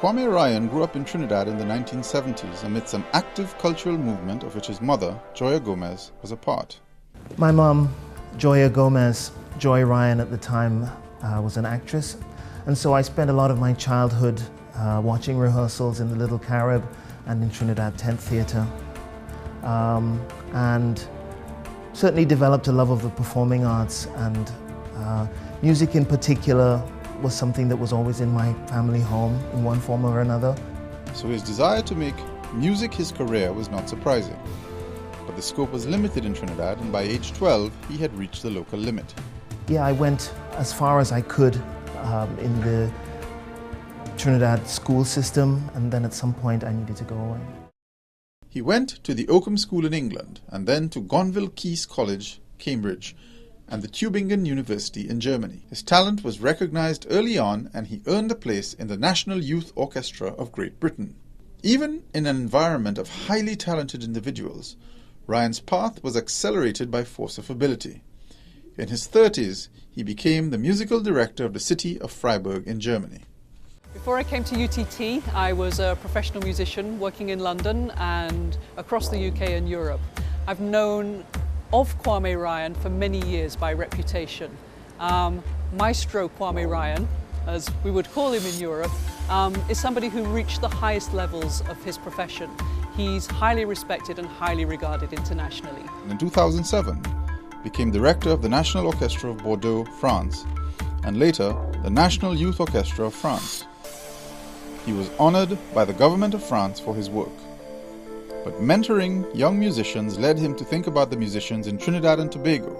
Kwame Ryan grew up in Trinidad in the 1970s amidst an active cultural movement of which his mother, Joya Gomez, was a part. My mom, Joya Gomez, Joy Ryan at the time, was an actress, and so I spent a lot of my childhood watching rehearsals in the Little Carib and in Trinidad Tent Theatre, and certainly developed a love of the performing arts, and music in particular was something that was always in my family home in one form or another. So his desire to make music his career was not surprising. But the scope was limited in Trinidad, and by age 12 he had reached the local limit. Yeah, I went as far as I could in the Trinidad school system, and then at some point I needed to go away. He went to the Oakham School in England, and then to Gonville Keyes College, Cambridge, and the Tübingen University in Germany. His talent was recognized early on, and he earned a place in the National Youth Orchestra of Great Britain. Even in an environment of highly talented individuals, Ryan's path was accelerated by force of ability. In his 30s, he became the musical director of the city of Freiburg in Germany. Before I came to UTT, I was a professional musician working in London and across the UK and Europe. I've known of Kwame Ryan for many years by reputation. Maestro Kwame Ryan, as we would call him in Europe, is somebody who reached the highest levels of his profession. He's highly respected and highly regarded internationally. In 2007, became director of the National Orchestra of Bordeaux, France, and later the National Youth Orchestra of France. He was honored by the government of France for his work. But mentoring young musicians led him to think about the musicians in Trinidad and Tobago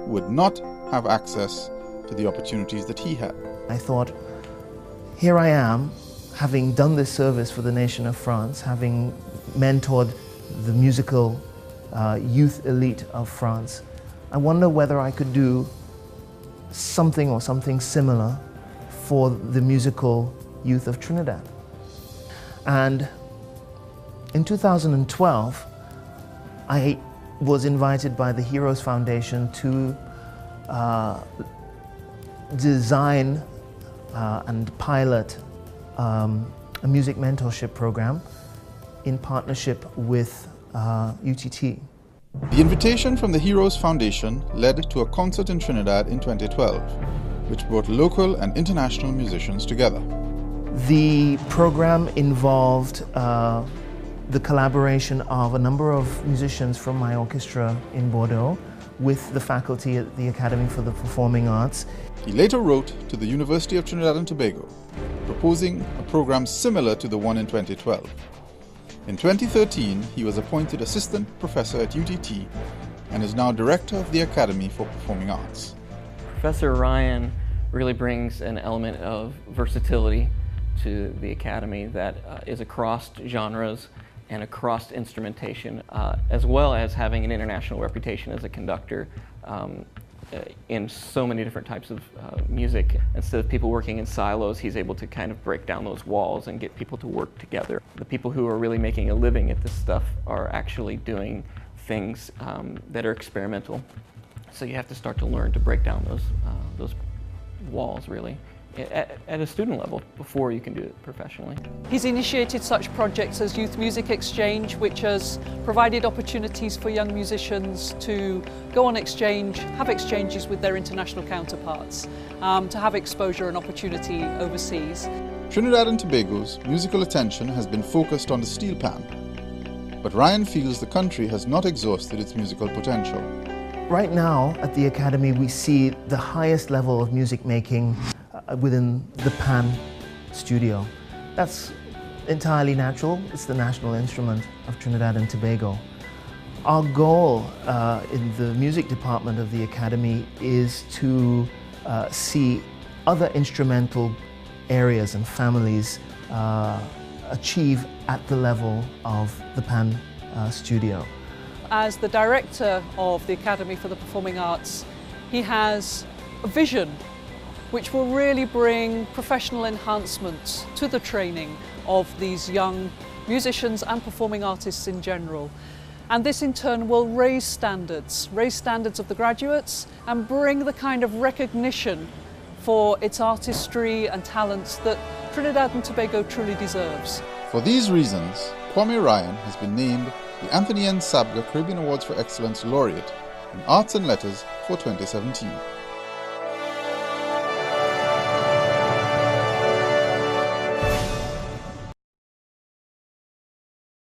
who would not have access to the opportunities that he had. I thought, here I am, having done this service for the nation of France, having mentored the musical youth elite of France, I wonder whether I could do something or something similar for the musical youth of Trinidad. And in 2012, I was invited by the Heroes Foundation to design and pilot a music mentorship program in partnership with UTT. The invitation from the Heroes Foundation led to a concert in Trinidad in 2012, which brought local and international musicians together. The program involved the collaboration of a number of musicians from my orchestra in Bordeaux with the faculty at the Academy for the Performing Arts. He later wrote to the University of Trinidad and Tobago, proposing a program similar to the one in 2012. In 2013, he was appointed assistant professor at UTT and is now director of the Academy for Performing Arts. Professor Ryan really brings an element of versatility to the Academy that is across genres and across instrumentation, as well as having an international reputation as a conductor in so many different types of music. Instead of people working in silos, he's able to kind of break down those walls and get people to work together. The people who are really making a living at this stuff are actually doing things that are experimental. So you have to start to learn to break down those walls, really, at a student level before you can do it professionally. He's initiated such projects as Youth Music Exchange, which has provided opportunities for young musicians to go on exchange, have exchanges with their international counterparts, to have exposure and opportunity overseas. Trinidad and Tobago's musical attention has been focused on the steel pan, but Ryan feels the country has not exhausted its musical potential. Right now at the Academy we see the highest level of music making within the pan studio. That's entirely natural. It's the national instrument of Trinidad and Tobago. Our goal in the music department of the Academy is to see other instrumental areas and families achieve at the level of the pan studio. As the director of the Academy for the Performing Arts, he has a vision which will really bring professional enhancements to the training of these young musicians and performing artists in general. And this in turn will raise standards of the graduates and bring the kind of recognition for its artistry and talents that Trinidad and Tobago truly deserves. For these reasons, Kwame Ryan has been named the ANSA Caribbean Awards for Excellence Laureate in Arts and Letters for 2017.